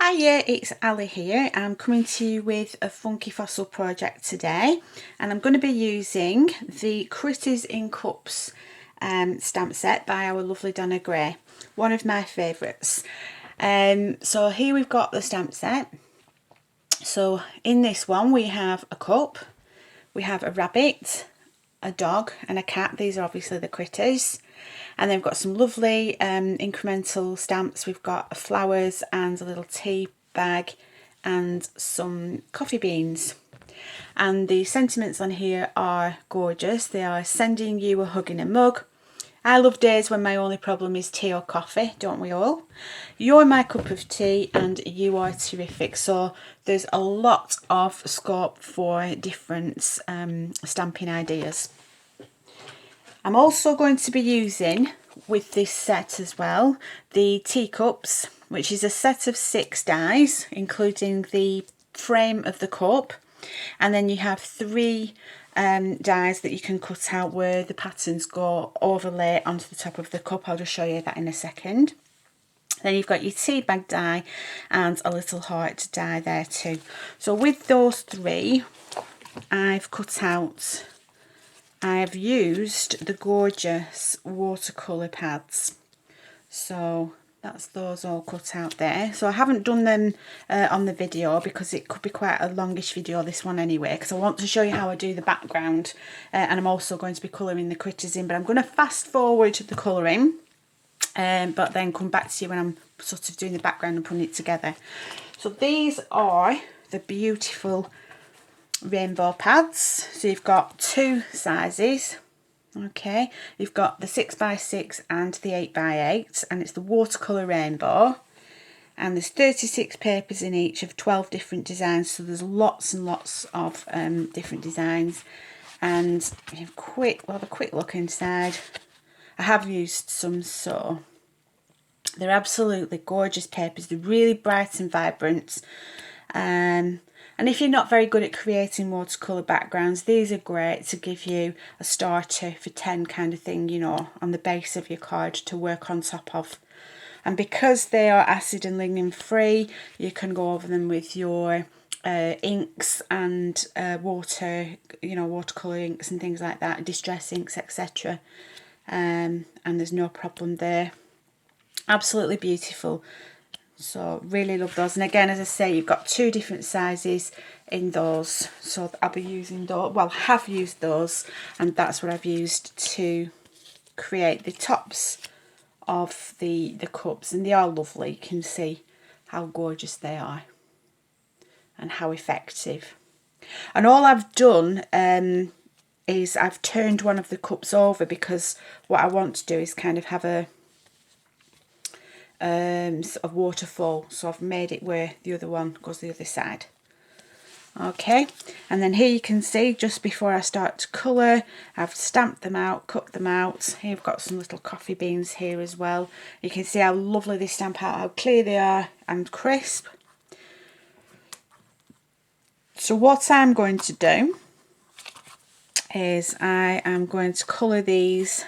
Hiya, it's Ali here. I'm coming to you with a funky fossil project today, and I'm going to be using the Critters in Cups stamp set by our lovely Donna Gray, one of my favourites. So here we've got the stamp set. So in this one we have a cup, we have a rabbit, a dog and a cat. These are obviously the critters. And then we've got some lovely incremental stamps. We've got flowers and a little tea bag and some coffee beans. And the sentiments on here are gorgeous. They are sending you a hug in a mug. I love days when my only problem is tea or coffee, don't we all? You're my cup of tea and you are terrific. So there's a lot of scope for different stamping ideas. I'm also going to be using, with this set as well, the teacups, which is a set of 6 dies, including the frame of the cup. And then you have 3 dies that you can cut out where the patterns go overlay onto the top of the cup. I'll just show you that in a second. Then you've got your tea bag die and a little heart die there too. So with those 3, I've used the gorgeous watercolour pads. So that's those all cut out there. So I haven't done them on the video because it could be quite a longish video, this one anyway, because I want to show you how I do the background, and I'm also going to be colouring the critters in, but I'm going to fast forward the colouring but then come back to you when I'm sort of doing the background and putting it together. So these are the beautiful rainbow pads. So you've got 2 sizes. Okay, you've got the 6x6 and the 8x8, and it's the watercolour rainbow, and there's 36 papers in each of 12 different designs, so there's lots and lots of different designs. And have a quick look inside. I have used some, so they're absolutely gorgeous papers. They're really bright and vibrant. And if you're not very good at creating watercolour backgrounds, these are great to give you a starter for 10 kind of thing, you know, on the base of your card to work on top of. And because they are acid and lignin free, you can go over them with your inks and watercolour inks and things like that, distress inks, etc. And there's no problem there. Absolutely beautiful. So really love those, and again, as I say, you've got 2 different sizes in those, so I'll be using those, well, have used those, and that's what I've used to create the tops of the cups, and they are lovely. You can see how gorgeous they are and how effective. And all I've done is I've turned one of the cups over, because what I want to do is kind of have a sort of waterfall, so I've made it where the other one goes the other side. Okay, and then here you can see, just before I start to colour, I've stamped them out, cut them out. Here I've got some little coffee beans here as well. You can see how lovely they stamp out, how clear they are and crisp. So what I'm going to do is I am going to colour these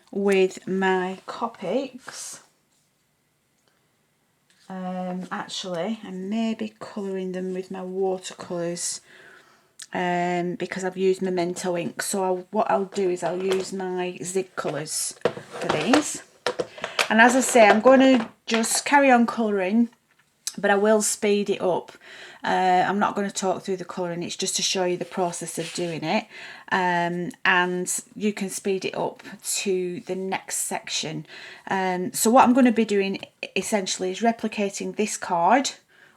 with my Copics. Actually, I may be colouring them with my watercolours because I've used Memento ink. So what I'll do is I'll use my Zig colours for these. And as I say, I'm going to just carry on colouring, but I will speed it up. I'm not going to talk through the colouring, it's just to show you the process of doing it, and you can speed it up to the next section. So what I'm going to be doing essentially is replicating this card,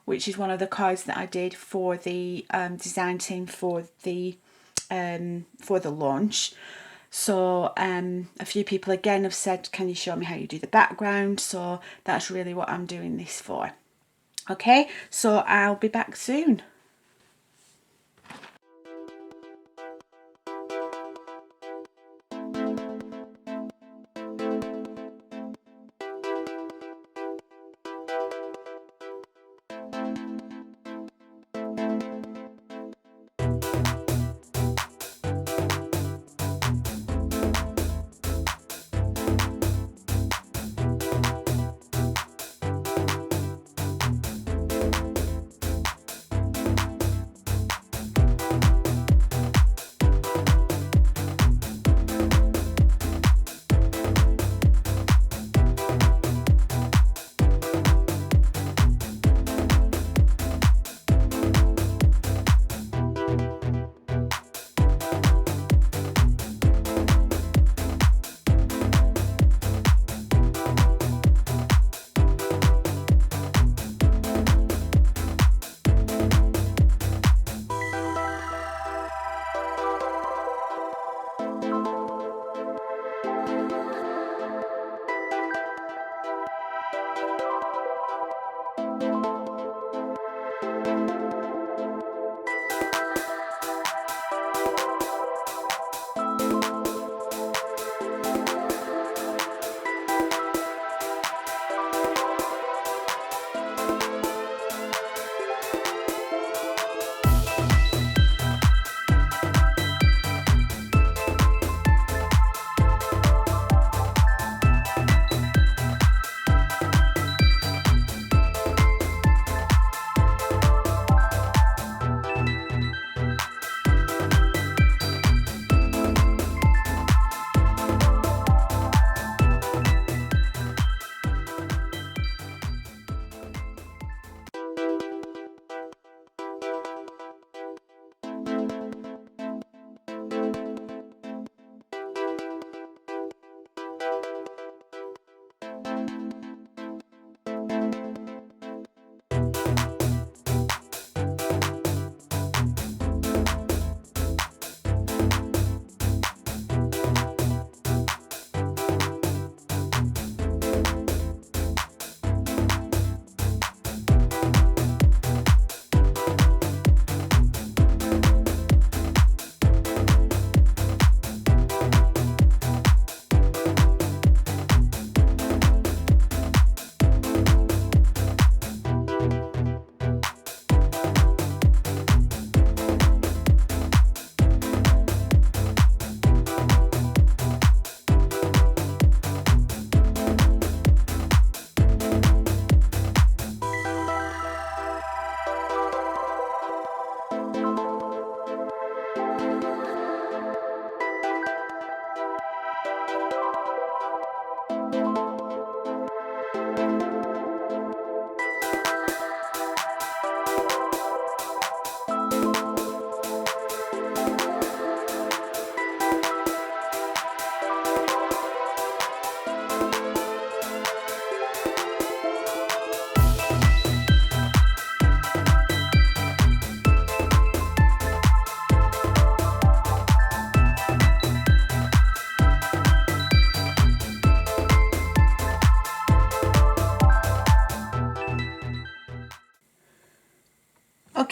which is one of the cards that I did for the design team for the launch. So a few people again have said, can you show me how you do the background? So that's really what I'm doing this for. Okay, so I'll be back soon.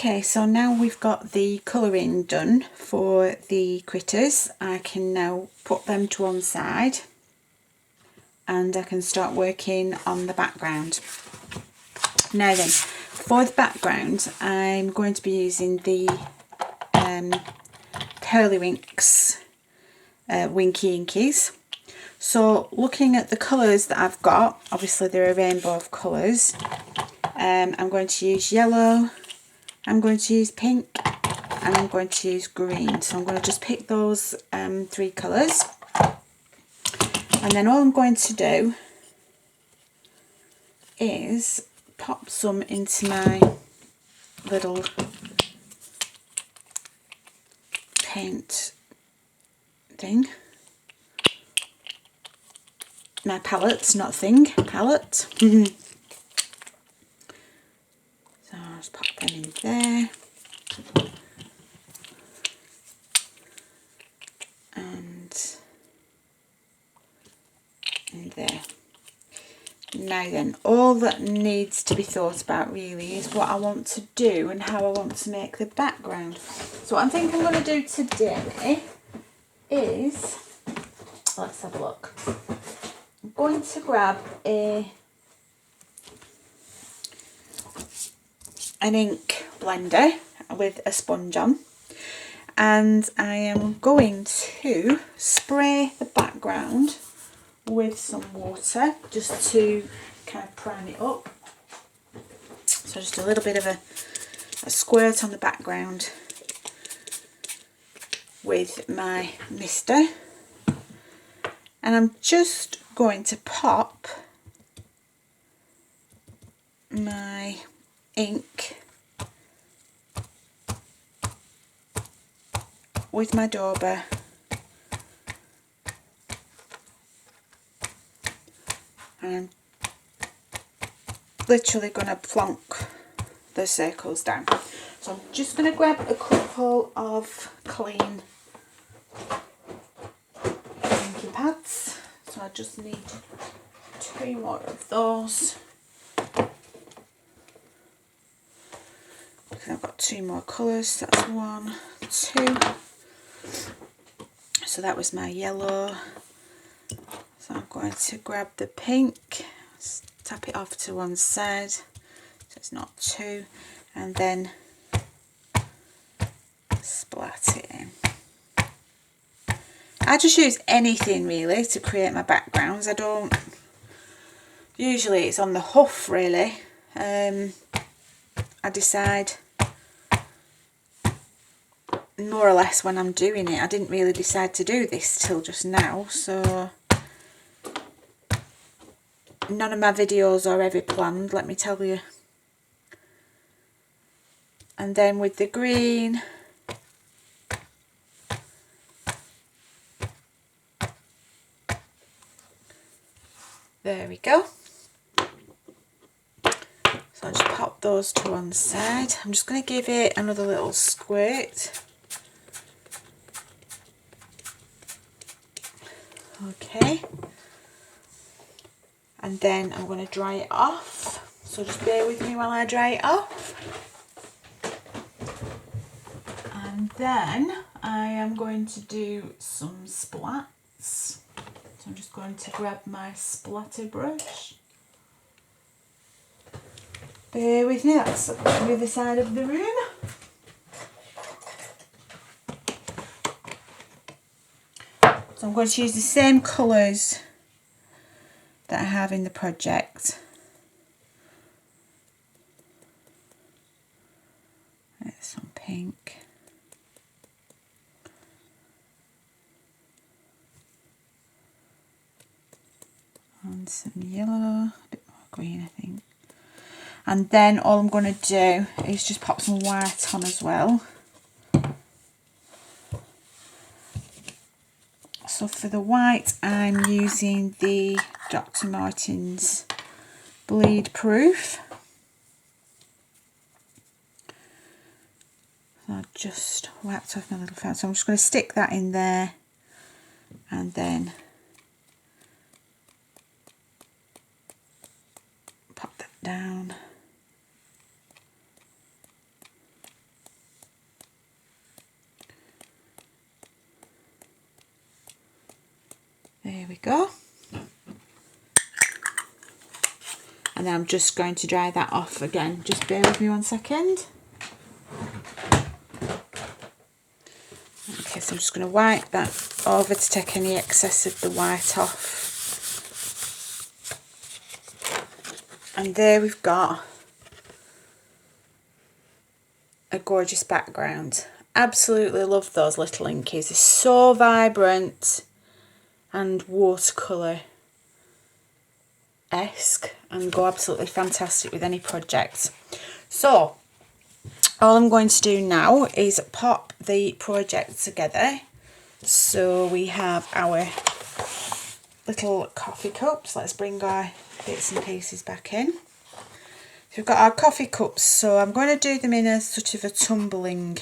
Okay, so now we've got the colouring done for the critters. I can now put them to one side and I can start working on the background. Now then, for the background I'm going to be using the Pearlywinks Winky Inkies. So looking at the colours that I've got, obviously they're a rainbow of colours. I'm going to use yellow, I'm going to use pink, and I'm going to use green. So I'm going to just pick those 3 colours, and then all I'm going to do is pop some into my little paint thing. My palette, not thing, palette. So I'll just pop them in there. And in there. Now then, all that needs to be thought about really is what I want to do and how I want to make the background. So what I think I'm going to do today is, let's have a look. I'm going to grab an ink blender with a sponge on, and I am going to spray the background with some water just to kind of prime it up. So just a little bit of a squirt on the background with my mister, and I'm just going to pop my ink with my dauber and I'm literally going to plonk the circles down. So I'm just going to grab a couple of clean inking pads. So I just need 2 more of those. I've got 2 more colours, that's 1, 2. So that was my yellow. So I'm going to grab the pink, tap it off to one side so it's not 2, and then splat it in. I just use anything really to create my backgrounds. I don't, usually it's on the hoof really. I decide more or less when I'm doing it. I didn't really decide to do this till just now, so none of my videos are ever planned, let me tell you. And then with the green, there we go. So I'll just pop those to one side. I'm just going to give it another little squirt. Okay. And then I'm going to dry it off. So just bear with me while I dry it off. And then I am going to do some splats. So I'm just going to grab my splatter brush. Bear with me, that's the other side of the room. So I'm going to use the same colours that I have in the project. There's some pink. And some yellow, a bit more green I think. And then all I'm going to do is just pop some white on as well. So for the white I'm using the Dr. Martens Bleed Proof. I just wiped off my little fan, so I'm just going to stick that in there and then pop that down. There we go. And then I'm just going to dry that off again. Just bear with me 1 second. Okay, so I'm just going to wipe that over to take any excess of the white off. And there we've got a gorgeous background. Absolutely love those little inkies. They're so vibrant and watercolour-esque and go absolutely fantastic with any project. So all I'm going to do now is pop the project together. So we have our little coffee cups. Let's bring our bits and pieces back in. So we've got our coffee cups, so I'm going to do them in a sort of a tumbling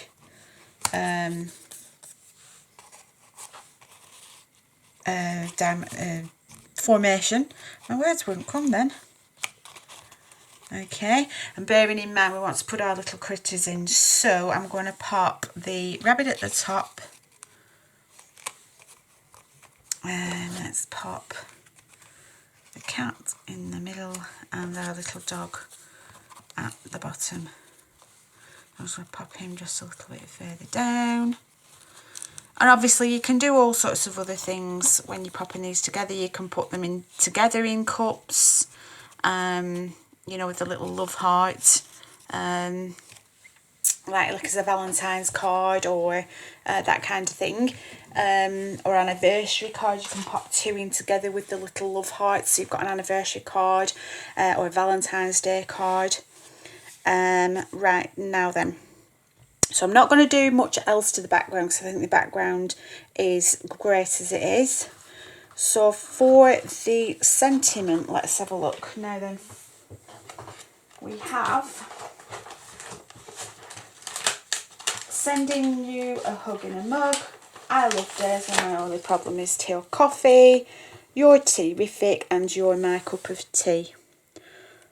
formation. My words wouldn't come then. Okay, and bearing in mind we want to put our little critters in, so I'm going to pop the rabbit at the top, and let's pop the cat in the middle and our little dog at the bottom. I'm just going to pop him just a little bit further down. And obviously you can do all sorts of other things when you're popping these together. You can put them in together in cups, you know, with a little love heart, like as a Valentine's card or that kind of thing, or anniversary card. You can pop two in together with the little love hearts, so you've got an anniversary card or a Valentine's Day card. Right, now then, so I'm not going to do much else to the background because I think the background is great as it is. So for the sentiment, let's have a look. Now then, we have sending you a hug in a mug. I love days when my only problem is tea or coffee. You're terrific and you're my cup of tea.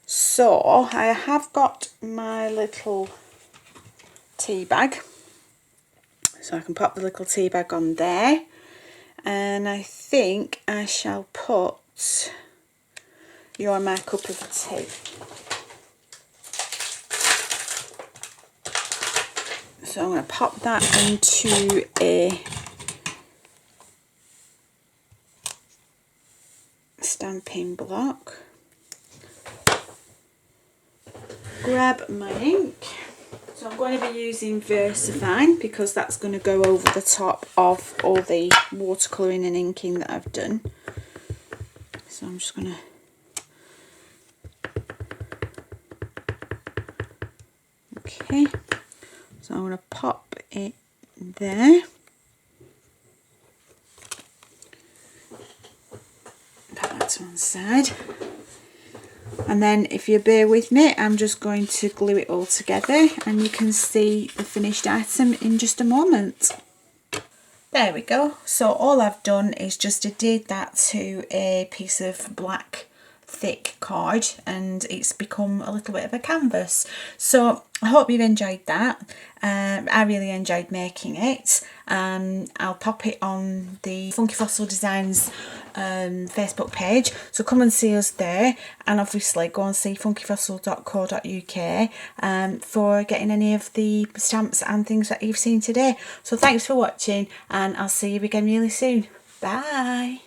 So I have got my little tea bag, so I can pop the little tea bag on there, and I think I shall put you're my cup of tea. So I'm going to pop that into a stamping block. Grab my ink. So I'm going to be using VersaFine because that's going to go over the top of all the watercolouring and inking that I've done. So I'm just going to... Okay. So I'm going to pop it there. Put that to one side. And then if you bear with me, I'm just going to glue it all together and you can see the finished item in just a moment. There we go. So all I've done is just adhered that to a piece of black thick card and it's become a little bit of a canvas. So I hope you've enjoyed that. I really enjoyed making it. I'll pop it on the Funky Fossil Designs Facebook page, so come and see us there, and obviously go and see funkyfossil.co.uk for getting any of the stamps and things that you've seen today. So thanks for watching and I'll see you again really soon. Bye.